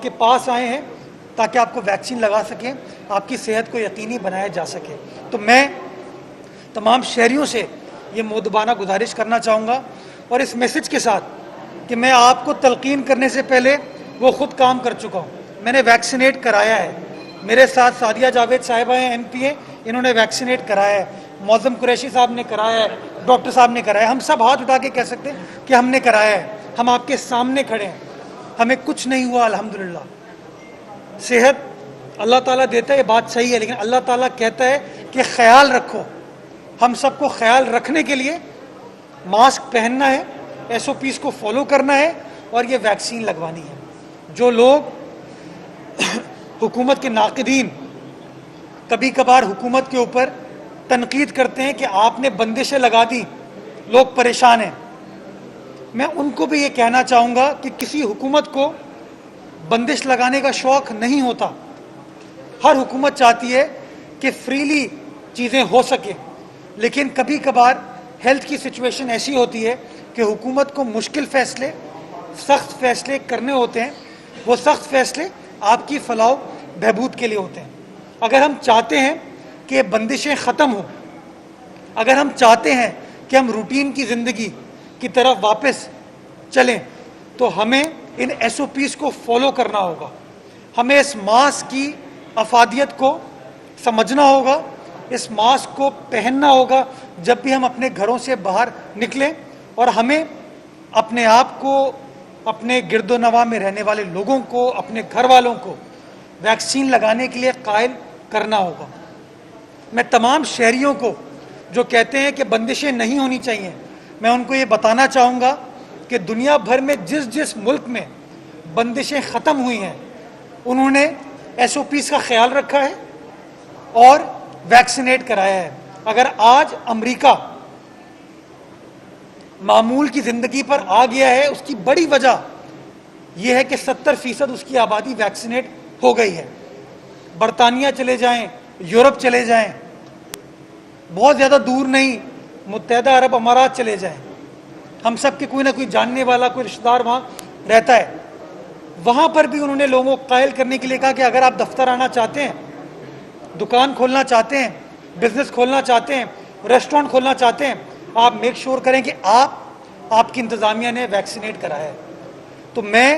आपके पास आए हैं ताकि आपको वैक्सीन लगा सकें, आपकी सेहत को यकीनी बनाया जा सके। तो मैं तमाम शहरियों से ये मुद्दबाना गुजारिश करना चाहूँगा और इस मैसेज के साथ कि मैं आपको तलकीन करने से पहले वो ख़ुद काम कर चुका हूँ। मैंने वैक्सीनेट कराया है। मेरे साथ सादिया जावेद साहिबा हैं, MP हैं, इन्होंने वैक्सीनेट कराया है। मौज़म कुरैशी साहब ने कराया है, डॉक्टर साहब ने कराया है। हम सब हाथ उठा के कह सकते हैं कि हमने कराया है। हम आपके सामने खड़े हैं, हमें कुछ नहीं हुआ अल्हम्दुलिल्लाह। सेहत अल्लाह ताला देता है, ये बात सही है, लेकिन अल्लाह ताला कहता है कि ख्याल रखो। हम सबको ख्याल रखने के लिए मास्क पहनना है, SOPs को फॉलो करना है और ये वैक्सीन लगवानी है। जो लोग हुकूमत के नाक़िदीन कभी कभार हुकूमत के ऊपर तनकीद करते हैं कि आपने बंदिशें लगा दी, लोग परेशान हैं, मैं उनको भी ये कहना चाहूँगा कि किसी हुकूमत को बंदिश लगाने का शौक़ नहीं होता। हर हुकूमत चाहती है कि फ्रीली चीज़ें हो सके, लेकिन कभी कभार हेल्थ की सिचुएशन ऐसी होती है कि हुकूमत को मुश्किल फ़ैसले, सख्त फ़ैसले करने होते हैं। वो सख्त फ़ैसले आपकी फलाह बहबूद के लिए होते हैं। अगर हम चाहते हैं कि बंदिशें ख़त्म हों, अगर हम चाहते हैं कि हम रूटीन की ज़िंदगी की तरफ वापस चलें, तो हमें इन SOPs को फॉलो करना होगा। हमें इस मास्क की अफादियत को समझना होगा, इस मास्क को पहनना होगा जब भी हम अपने घरों से बाहर निकलें, और हमें अपने आप को, अपने गिरदोनवा में रहने वाले लोगों को, अपने घर वालों को वैक्सीन लगाने के लिए कायल करना होगा। मैं तमाम शहरियों को जो कहते हैं कि बंदिशें नहीं होनी चाहिए, मैं उनको ये बताना चाहूँगा कि दुनिया भर में जिस जिस मुल्क में बंदिशें ख़त्म हुई हैं, उन्होंने SOPs का ख्याल रखा है और वैक्सीनेट कराया है। अगर आज अमेरिका मामूल की ज़िंदगी पर आ गया है, उसकी बड़ी वजह यह है कि 70% उसकी आबादी वैक्सीनेट हो गई है। बरतानिया चले जाएं, यूरोप चले जाएं, बहुत ज़्यादा दूर नहीं, मुत्तहदा अरब अमारात चले जाएं, हम सब के कोई ना कोई जानने वाला, कोई रिश्तेदार वहाँ रहता है। वहाँ पर भी उन्होंने लोगों को कायल करने के लिए कहा कि अगर आप दफ्तर आना चाहते हैं, दुकान खोलना चाहते हैं, बिजनेस खोलना चाहते हैं, रेस्टोरेंट खोलना चाहते हैं, आप मेक श्योर करें कि आपकी इंतज़ामिया ने वैक्सीनेट कराया है। तो मैं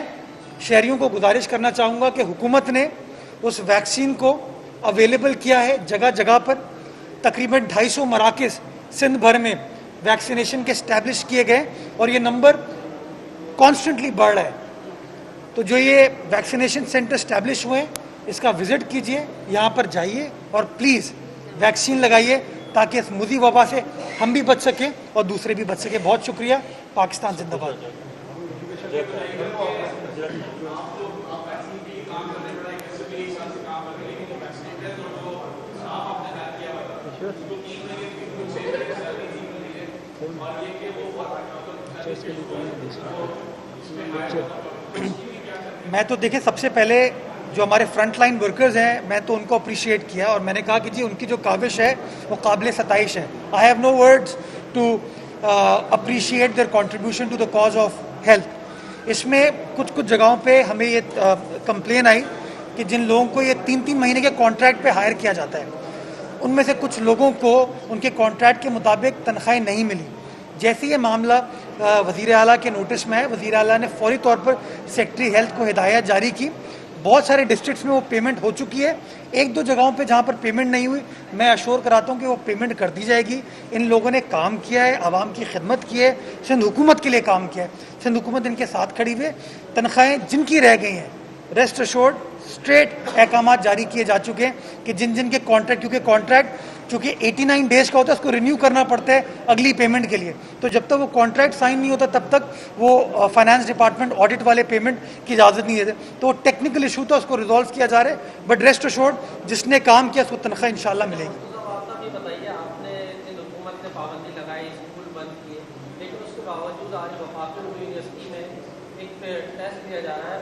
शहरियों को गुजारिश करना चाहूँगा कि हुकूमत ने उस वैक्सीन को अवेलेबल किया है जगह जगह पर। तकरीबन 250 मराकज़ सिंध भर में वैक्सीनेशन के इस्टेब्लिश किए गए और ये नंबर कॉन्स्टेंटली बढ़ रहा है। तो जो ये वैक्सीनेशन सेंटर इस्टेब्लिश हुए हैं, इसका विज़िट कीजिए, यहाँ पर जाइए और प्लीज़ वैक्सीन लगाइए ताकि इस मुज़ी वबा से हम भी बच सकें और दूसरे भी बच सकें। बहुत शुक्रिया। पाकिस्तान जिंदाबाद। मैं तो देखिए, सबसे पहले जो हमारे फ्रंट लाइन वर्कर्स हैं, मैं तो उनको अप्रिशिएट किया और मैंने कहा कि जी उनकी जो काविश है वो काबिल सताइश है। I have no words to appreciate their contribution to the cause of health. इसमें कुछ जगहों पे हमें ये कंप्लेन आई कि जिन लोगों को ये 3-3 महीने के कॉन्ट्रैक्ट पे हायर किया जाता है, उनमें से कुछ लोगों को उनके कॉन्ट्रैक्ट के मुताबिक तनख्वाहें नहीं मिली। जैसे ये मामला वज़ीर आला के नोटिस में है, वज़ीर आला ने फौरी तौर पर सेक्रेटरी हेल्थ को हिदायत जारी की। बहुत सारे डिस्ट्रिक्ट्स में वो पेमेंट हो चुकी है। 1-2 जगहों पे जहाँ पर पेमेंट नहीं हुई, मैं अश्योर कराता हूँ कि वो पेमेंट कर दी जाएगी। इन लोगों ने काम किया है, आवाम की खिदमत की है, सिंध हुकूमत के लिए काम किया है, सिंध हुकूमत इनके साथ खड़ी हुई है। तनख्वाहें जिनकी रह गई हैं, रेस्ट अश्योर्ड स्ट्रेट अहकाम जारी किए जा चुके हैं कि जिन जिन के कॉन्ट्रैक्ट, क्योंकि कॉन्ट्रैक्ट चूँकि 89 डेज़ का होता है, उसको रिन्यू करना पड़ता है अगली पेमेंट के लिए। तो जब तक वो कॉन्ट्रैक्ट साइन नहीं होता तब तक वो फाइनेंस डिपार्टमेंट ऑडिट वाले पेमेंट की इजाज़त नहीं देते। तो वो टेक्निकल इशू था, उसको रिजॉल्व किया जा रहा है। बट रेस्ट अश्योर्ड जिसने काम किया उसको तनख्वाह इंशाल्लाह मिलेगी। टेस्ट दिया जा रहा है,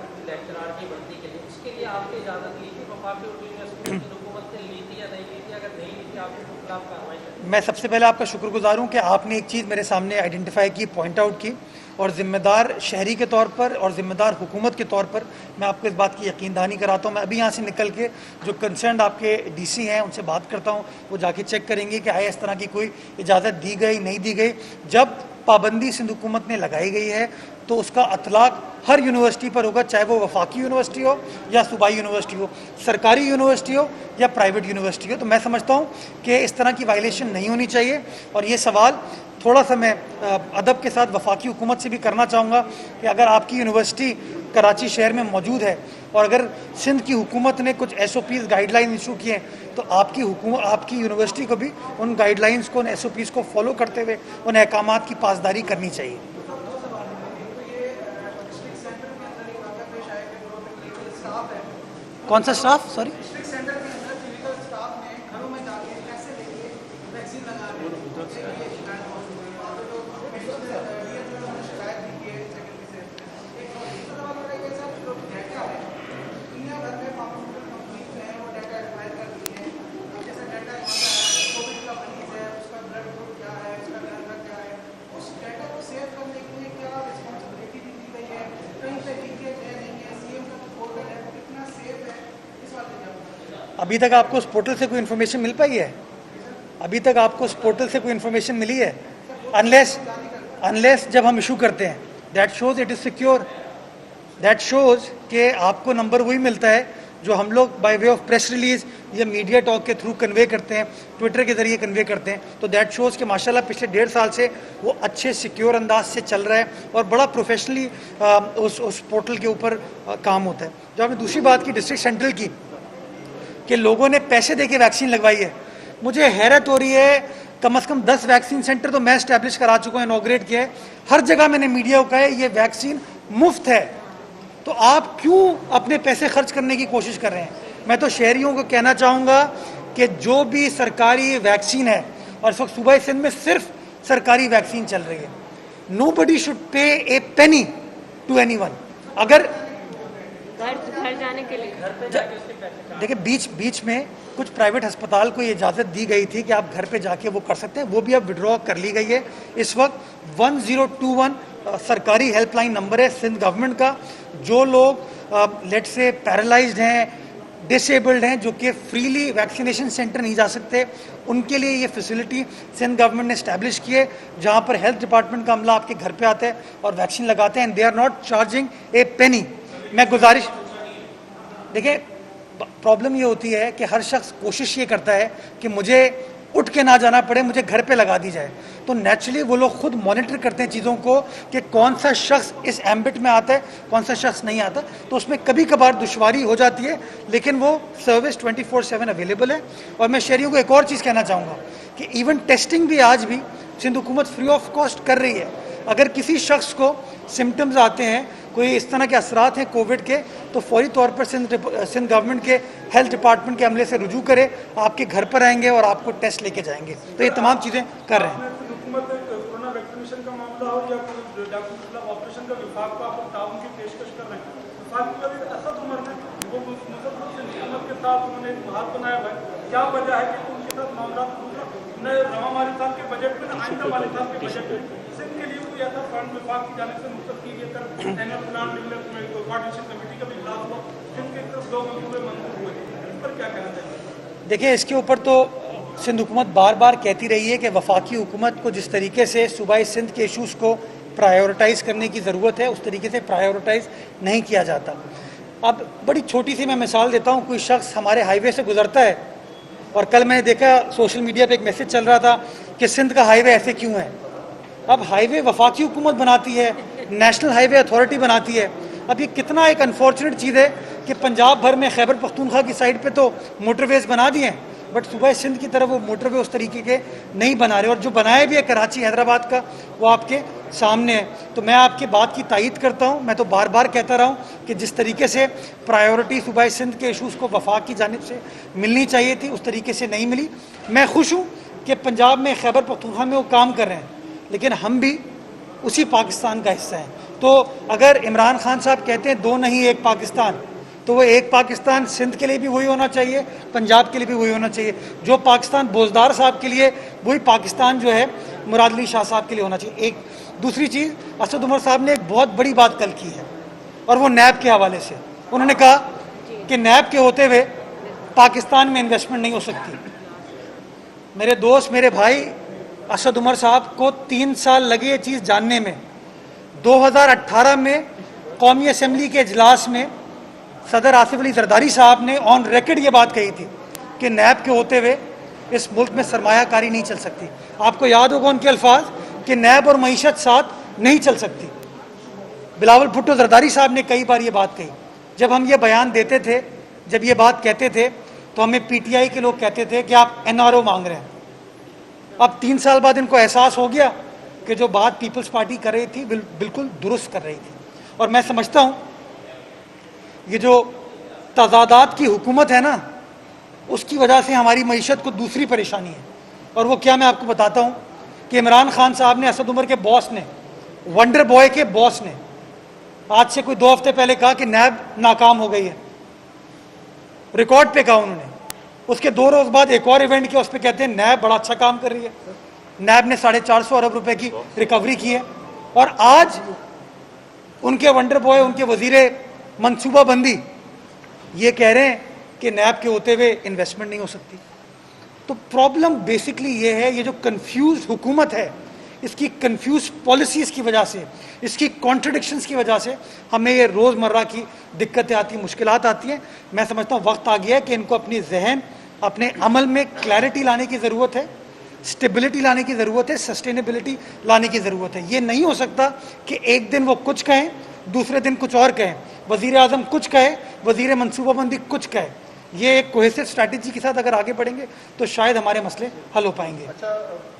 जिम्मेदार की भर्ती के लिए, उसके लिए आपने इजाज़त ली थी? वफाकी उर्दू यूनिवर्सिटी की हुकूमत ने ली थी या नहीं ली थी? अगर नहीं ली थी आपके खिलाफ कार्रवाई करें? मैं सबसे पहले आपका शुक्रगुजार हूँ कि आपने एक चीज़ मेरे सामने आइडेंटिफाई की, पॉइंट आउट की, और ज़िम्मेदार शहरी के तौर पर और ज़िम्मेदार हुकूमत के तौर पर मैं आपको इस बात की यकीन दहानी कराता हूँ। मैं अभी यहाँ से निकल के जो कंसर्न आपके डीसी हैं उनसे बात करता हूँ, वो जाके चेक करेंगे कि आया इस तरह की कोई इजाज़त दी गई नहीं दी गई। जब पाबंदी सिंध हुकूमत ने लगाई गई है तो उसका अतलाक हर यूनिवर्सिटी पर होगा, चाहे वो वफाकी यूनिवर्सिटी हो या सूबाई यूनिवर्सिटी हो, सरकारी यूनिवर्सिटी हो या प्राइवेट यूनिवर्सिटी हो। तो मैं समझता हूँ कि इस तरह की वायलेशन नहीं होनी चाहिए। और ये सवाल थोड़ा सा मैं अदब के साथ वफाकी हुकूमत से भी करना चाहूँगा कि अगर आपकी यूनिवर्सिटी कराची शहर में मौजूद है और अगर सिंध की हुकूमत ने कुछ SOPs गाइडलाइन इशू किए हैं तो आपकी हुकूमत, आपकी यूनिवर्सिटी को भी उन गाइडलाइंस को, उन SOPs को फॉलो करते हुए उन अहकामात की पासदारी करनी चाहिए। कौन सा स्टाफ? सॉरी, अभी तक आपको उस पोर्टल से कोई इन्फॉर्मेशन मिल पाई है? अभी तक आपको उस पोर्टल से कोई इन्फॉर्मेशन मिली है? अनलेस जब हम इशू करते हैं, that shows it is secure, that shows कि आपको नंबर वही मिलता है जो हम लोग by way of press release या मीडिया टॉक के थ्रू कन्वे करते हैं, ट्विटर के जरिए कन्वे करते हैं। तो दैट शोज़ कि माशाल्लाह पिछले 1.5 साल से वो अच्छे सिक्योर अंदाज से चल रहा है और बड़ा प्रोफेशनली उस पोर्टल के ऊपर काम होता है। जो आपने दूसरी बात की डिस्ट्रिक्ट सेंट्रल की कि लोगों ने पैसे दे के वैक्सीन लगवाई है, मुझे हैरत हो रही है। कम से कम 10 वैक्सीन सेंटर तो मैं स्टैब्लिश करा चुका हूँ, इनॉग्रेट किया है। हर जगह मैंने मीडिया को कहा है ये वैक्सीन मुफ्त है, तो आप क्यों अपने पैसे खर्च करने की कोशिश कर रहे हैं? मैं तो शहरियों को कहना चाहूँगा कि जो भी सरकारी वैक्सीन है, और इस वक्त सूबा सिंध में सिर्फ सरकारी वैक्सीन चल रही है, nobody should pay A Penney to anyone. अगर घर जाने के लिए देखिए बीच में कुछ प्राइवेट अस्पताल को ये इजाज़त दी गई थी कि आप घर पे जाके वो कर सकते हैं, वो भी अब विड्रॉ कर ली गई है। इस वक्त 1021 सरकारी हेल्पलाइन नंबर है सिंध गवर्नमेंट का। जो लोग लेट से पैरालाइज्ड हैं, डिसेबल्ड हैं, जो कि फ्रीली वैक्सीनेशन सेंटर नहीं जा सकते, उनके लिए ये फैसिलिटी सिंध गवर्नमेंट ने इस्टेब्लिश की है, जहाँ पर हेल्थ डिपार्टमेंट का अमला आपके घर पे आता है और वैक्सीन लगाते हैं, and they are not charging a penny. मैं गुजारिश, देखिए प्रॉब्लम ये होती है कि हर शख्स कोशिश ये करता है कि मुझे उठ के ना जाना पड़े, मुझे घर पे लगा दी जाए। तो नेचुरली वो लोग खुद मॉनिटर करते हैं चीज़ों को कि कौन सा शख्स इस एम्बिट में आता है, कौन सा शख्स नहीं आता। तो उसमें कभी कभार दुश्वारी हो जाती है, लेकिन वो सर्विस 24/7 अवेलेबल है। और मैं शहरियों को एक और चीज़ कहना चाहूँगा कि इवन टेस्टिंग भी आज भी सिंध हुकूमत फ्री ऑफ कॉस्ट कर रही है। अगर किसी शख्स को सिम्टम्स आते हैं, कोई इस तरह के असरात हैं कोविड के, तो फौरी तौर पर सिंध गवर्नमेंट के हेल्थ डिपार्टमेंट के अमले से रुजू करे, आपके घर पर आएंगे और आपको टेस्ट लेके जाएंगे। तो ये तमाम चीज़ें कर रहे हैं। हुकूमत कोरोना वैक्सीनेशन का मामला हो या डॉक्टर ऑपरेशन का विभाग को आप ताउन की पेशकश कर रहे हैं, विभाग की अभी असद उम्र में वो मुजफ्फर से हुकूमत के साथ उन्होंने एक मुहाद बनाया हुआ है। क्या वजह है कि उनके साथ मामला न रवा माली साहब के बजट में, न आइंदा माली साहब के बजट में सिंध के लिए कोई ऐसा फंड विभाग की जाने से मुस्तद की गई कर एनुअल प्लान कोऑर्डिनेशन कमेटी का भी इजलास हुआ, जिनके 2 मंसूबे मंजूर हुए, इस पर क्या कहना चाहिए? देखिए इसके ऊपर तो सिंध हुकूमत बार बार कहती रही है कि वफाकी हुकूमत को जिस तरीके से सूबाई सिंध के इशूज़ को प्रायोरिटाइज़ करने की ज़रूरत है, उस तरीके से प्रायोरिटाइज़ नहीं किया जाता। अब बड़ी छोटी सी मैं मिसाल देता हूँ। कोई शख्स हमारे हाईवे से गुजरता है और कल मैंने देखा सोशल मीडिया पे एक मैसेज चल रहा था कि सिंध का हाईवे ऐसे क्यों है। अब हाईवे वफाकी हुकूमत बनाती है, नेशनल हाईवे अथॉरिटी बनाती है। अब ये कितना एक अनफॉर्चुनेट चीज़ है कि पंजाब भर में खैबर पख्तूनख्वा की साइड पे तो मोटरवेज़ बना दिए हैं, बट सूबा सिंध की तरफ वो मोटरवे उस तरीके के नहीं बना रहे, और जो बनाए भी है कराची हैदराबाद का वो आपके सामने है। तो मैं आपकी बात की तायीद करता हूँ। मैं तो बार बार कहता रहा हूँ कि जिस तरीके से प्रायोरिटी सूबा सिंध के इशूज़ को वफाक की जानिब से मिलनी चाहिए थी, उस तरीके से नहीं मिली। मैं खुश हूँ कि पंजाब में खैबर पख्तूनख्वा में वो काम कर रहे हैं, लेकिन हम भी उसी पाकिस्तान का हिस्सा हैं। तो अगर इमरान खान साहब कहते हैं दो नहीं एक पाकिस्तान, तो वो एक पाकिस्तान सिंध के लिए भी वही होना चाहिए, पंजाब के लिए भी वही होना चाहिए। जो पाकिस्तान बोजदार साहब के लिए, वही पाकिस्तान जो है मुराद अली शाह साहब के लिए होना चाहिए। एक दूसरी चीज़, असद उमर साहब ने एक बहुत बड़ी बात कल की है, और वो नैब के हवाले से उन्होंने कहा कि नैब के होते हुए पाकिस्तान में इन्वेस्टमेंट नहीं हो सकती। मेरे दोस्त, मेरे भाई, असद उमर साहब को 3 साल लगे ये चीज़ जानने में। 2018 में कौमी असम्बली के इजलास में सदर आसिफ अली जरदारी साहब ने ऑन रिकॉर्ड ये बात कही थी कि नैब के होते हुए इस मुल्क में सरमायाकारी नहीं चल सकती। आपको याद होगा उनके अल्फाज कि नैब और मईशत साथ नहीं चल सकती। बिलावल भुट्टो जरदारी साहब ने कई बार ये बात कही। जब हम ये बयान देते थे, जब ये बात कहते थे, तो हमें पीटीआई के लोग कहते थे कि आप एनआरओ मांग रहे हैं। अब 3 साल बाद इनको एहसास हो गया कि जो बात पीपल्स पार्टी कर रही थी बिल्कुल दुरुस्त कर रही थी। और मैं समझता हूँ ये जो तजादात की हुकूमत है ना, उसकी वजह से हमारी मईशत को दूसरी परेशानी है। और वो क्या, मैं आपको बताता हूँ कि इमरान खान साहब ने, असद उमर के बॉस ने, वंडर बॉय के बॉस ने आज से कोई 2 हफ्ते पहले कहा कि नैब नाकाम हो गई है। रिकॉर्ड पे कहा उन्होंने। उसके 2 रोज बाद एक और इवेंट किया, उस पर कहते हैं नैब बड़ा अच्छा काम कर रही है, नैब ने 450 अरब रुपए की रिकवरी की है। और आज उनके वंडर बॉय, उनके वजीरे मनसूबाबंदी ये कह रहे हैं कि नैब के होते हुए इन्वेस्टमेंट नहीं हो सकती। तो प्रॉब्लम बेसिकली ये है, ये जो कंफ्यूज हुकूमत है, इसकी कंफ्यूज पॉलिसीज़ की वजह से, इसकी कॉन्ट्रडिक्शंस की वजह से हमें ये रोज़मर्रा की दिक्कतें आती, मुश्किलात आती हैं। मैं समझता हूँ वक्त आ गया है कि इनको अपनी जहन, अपने अमल में क्लैरिटी लाने की ज़रूरत है, स्टेबिलिटी लाने की ज़रूरत है, सस्टेनेबिलिटी लाने की ज़रूरत है। ये नहीं हो सकता कि एक दिन वो कुछ कहें, दूसरे दिन कुछ और कहें, वज़ीर आज़म कुछ कहे, वज़ीर मनसूबाबंदी कुछ कहे। ये एक कोहेसिव स्ट्रैटेजी के साथ अगर आगे बढ़ेंगे तो शायद हमारे मसले हल हो पाएंगे। अच्छा,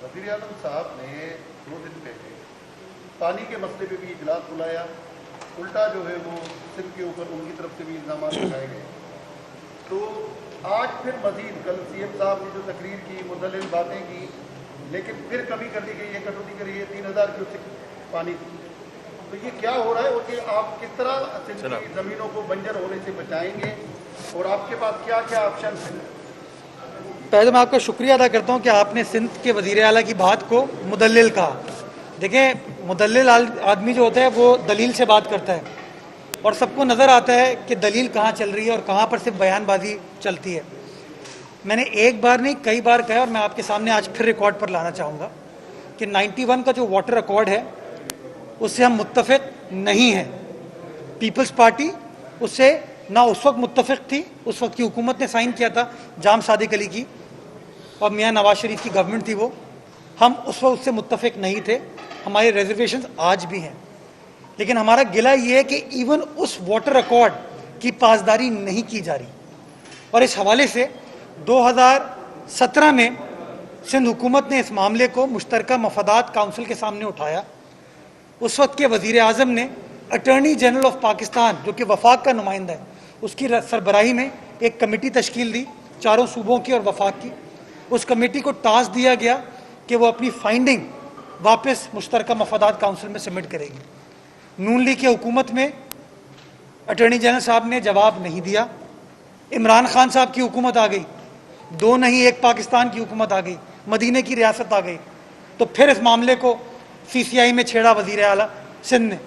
वज़ीर आज़म साहब ने 2 दिन पहले पानी के मसले पे भी इजलास बुलाया, उल्टा जो है वो सिंध के ऊपर उनकी तरफ से भी इल्ज़ाम लगाए गए। तो आज फिर मजीद कल सीएम साहब ने जो तकरीर की, मुदल्लिल बातें की, लेकिन फिर कमी कर दी गई है, कटौती करी है 3000 क्यूसेक पानी। तो ये क्या हो रहा है, और ये आप किस तरह सिंध की ज़मीनों को बंजर होने से बचाएंगे, और आपके पास क्या क्या ऑप्शन हैं? पहले तो मैं आपका शुक्रिया अदा करता हूँ कि आपने सिंध के वज़ीर आला की बात को मुदल्लिल कहा। देखें, मुदल्लिल आदमी जो होता है वो दलील से बात करता है, और सबको नज़र आता है कि दलील कहाँ चल रही है और कहाँ पर सिर्फ बयानबाजी चलती है। मैंने एक बार नहीं कई बार कहा, और मैं आपके सामने आज फिर रिकॉर्ड पर लाना चाहूँगा कि 91 का जो वाटर अकॉर्ड है उससे हम मुत्तफ़िक नहीं हैं। पीपल्स पार्टी उससे ना उस वक्त मुत्तफ़िक थी, उस वक्त की हुकूमत ने साइन किया था, जाम सादिक अली की और मियाँ नवाज शरीफ की गवर्नमेंट थी वो। हम उस वक्त उससे मुत्तफ़िक नहीं थे, हमारे रिजर्वेशंस आज भी हैं। लेकिन हमारा गिला ये है कि इवन उस वाटर अकॉर्ड की पासदारी नहीं की जा रही। और इस हवाले से 2017 में सिंध हुकूमत ने इस मामले को मुश्तरका मफादात काउंसिल के सामने उठाया। उस वक्त के वज़ीर आज़म ने अटॉर्नी जनरल ऑफ पाकिस्तान, जो कि वफाक का नुमाइंदा है, उसकी सरबराही में एक कमेटी तश्कील दी, 4 सूबों की और वफाक की। उस कमेटी को टास्क दिया गया कि वो अपनी फाइंडिंग वापस मुश्तरका मफादात काउंसिल में सबमिट करेगी। नून लीग की हुकूमत में अटॉर्नी जनरल साहब ने जवाब नहीं दिया। इमरान खान साहब की हुकूमत आ गई, 2 नहीं एक पाकिस्तान की हुकूमत आ गई, मदीने की रियासत आ गई। तो फिर इस मामले को CCI में छेड़ा वज़ीर आला सिंध ने,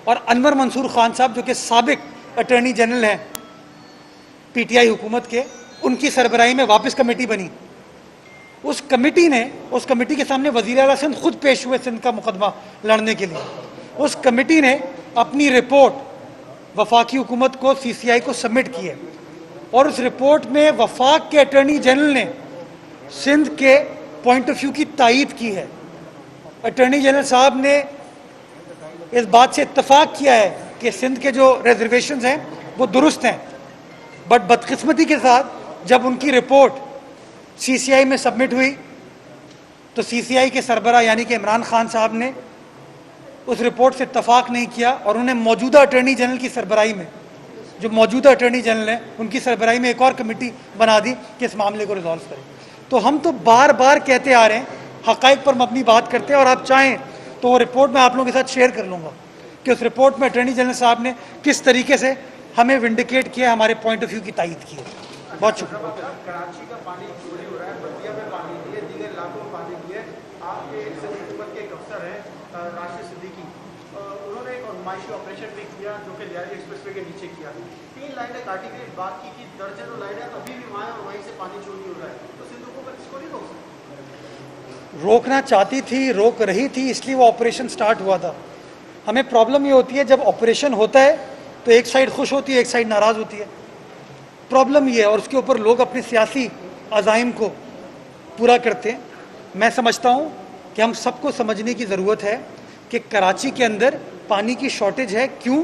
और अनवर मंसूर खान साहब जो कि साबिक अटॉर्नी जनरल हैं PTI हुकूमत के, उनकी सरबराही में वापस कमेटी बनी। उस कमेटी के सामने वज़ीर आला सिंध खुद पेश हुए सिंध का मुकदमा लड़ने के लिए। उस कमेटी ने अपनी रिपोर्ट वफाकी हुकूमत को, CCI को सबमिट की है, और उस रिपोर्ट में वफाक के अटॉर्नी जनरल ने सिंध के पॉइंट ऑफ व्यू की तायीद की है। अटॉर्नी जनरल साहब ने इस बात से इत्तफाक किया है कि सिंध के जो रिजर्वेशंस हैं वो दुरुस्त हैं। बट बदकिस्मती के साथ जब उनकी रिपोर्ट CCI में सबमिट हुई तो CCI के सरबरा यानी कि इमरान खान साहब ने उस रिपोर्ट से इत्तफाक नहीं किया, और उन्हें मौजूदा अटॉर्नी जनरल की सरबराही में, जो मौजूदा अटॉर्नी जनरल हैं उनकी सरबराही में एक और कमेटी बना दी कि इस मामले को रिजॉल्व करें। तो हम तो बार बार कहते आ रहे हैं, हक़ाइक़ पर मबनी बात करते हैं, और आप चाहें तो वो रिपोर्ट मैं आप लोगों के साथ शेयर कर लूँगा। कि उस रिपोर्ट में अटॉर्नी जनरल साहब ने किस तरीके से हमें विंडिकेट किया, हमारे पॉइंट ऑफ व्यू की तायीद की है। बहुत शुक्रिया। कराची का पानी चोरी हो रहा है, बल्दिया में पानी दिए, दीगर इलाकों में पानी दिए। आपके हुकूमत के एक अफसर हैं राशिद सिद्दीकी, उन्होंने एक नुमाइशी ऑपरेशन भी किया जो कि लियारी एक्सप्रेसवे के नीचे किया। 3 लाइनें काटी गई, बात की कि दर्जनों लाइनें अभी भी वहाँ और वहीं से पानी चोरी हो रहा है। तो सिंध हुकूमत इसको नहीं रोक सकती? रोकना चाहती थी, रोक रही थी, इसलिए वो ऑपरेशन स्टार्ट हुआ था। हमें प्रॉब्लम ये होती है जब ऑपरेशन होता है तो एक साइड खुश होती है, एक साइड नाराज़ होती है। प्रॉब्लम ये है, और उसके ऊपर लोग अपने सियासी अज़ाइम को पूरा करते हैं। मैं समझता हूँ कि हम सबको समझने की ज़रूरत है कि कराची के अंदर पानी की शॉर्टेज है। क्यों?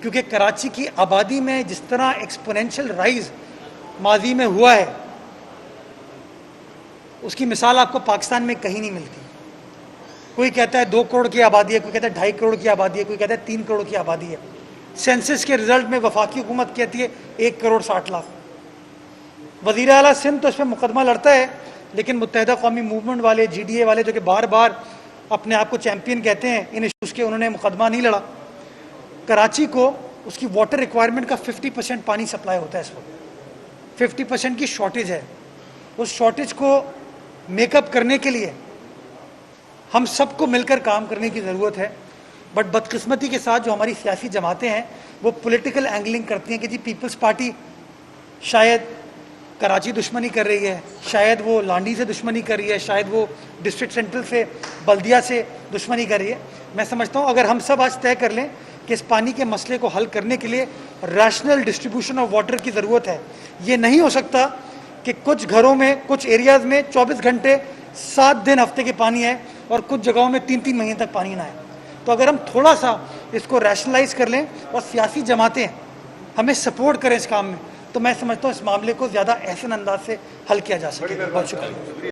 क्योंकि कराची की आबादी में जिस तरह एक्सपोनेंशियल राइज माजी में हुआ है, उसकी मिसाल आपको पाकिस्तान में कहीं नहीं मिलती। कोई कहता है 2 करोड़ की आबादी है, कोई कहता है 2.5 करोड़ की आबादी है, कोई कहता है 3 करोड़ की आबादी है। सेंसस के रिजल्ट में वफाकी हुकूमत कहती है 1 करोड़ 60 लाख। वज़ीर आला सिंध तो इस पर मुकदमा लड़ता है, लेकिन मुत्तहिदा कौमी मूवमेंट वाले, GDA वाले, जो कि बार बार अपने आप को चैम्पियन कहते हैं इन इशूज़ के, उन्होंने मुकदमा नहीं लड़ा। कराची को उसकी वाटर रिक्वायरमेंट का 50% पानी सप्लाई होता है इस वक्त। 50% की शॉर्टेज है। उस शॉर्टेज को मेकअप करने के लिए हम सबको मिलकर काम करने की ज़रूरत है। बट बदकिस्मती के साथ जो हमारी सियासी जमातें हैं वो पॉलिटिकल एंगलिंग करती हैं कि जी पीपल्स पार्टी शायद कराची दुश्मनी कर रही है, शायद वो लांडी से दुश्मनी कर रही है, शायद वो डिस्ट्रिक्ट सेंट्रल से, बल्दिया से दुश्मनी कर रही है। मैं समझता हूँ अगर हम सब आज तय कर लें कि इस पानी के मसले को हल करने के लिए रैशनल डिस्ट्रीब्यूशन ऑफ वाटर की ज़रूरत है। ये नहीं हो सकता कि कुछ घरों में, कुछ एरियाज़ में 24 घंटे 7 दिन हफ्ते के पानी है और कुछ जगहों में 3-3 महीने तक पानी ना है। तो अगर हम थोड़ा सा इसको रैशनलाइज कर लें और सियासी जमातें हमें सपोर्ट करें इस काम में, तो मैं समझता हूँ इस मामले को ज़्यादा एहसन अंदाज से हल किया जा सके। बहुत शुक्रिया।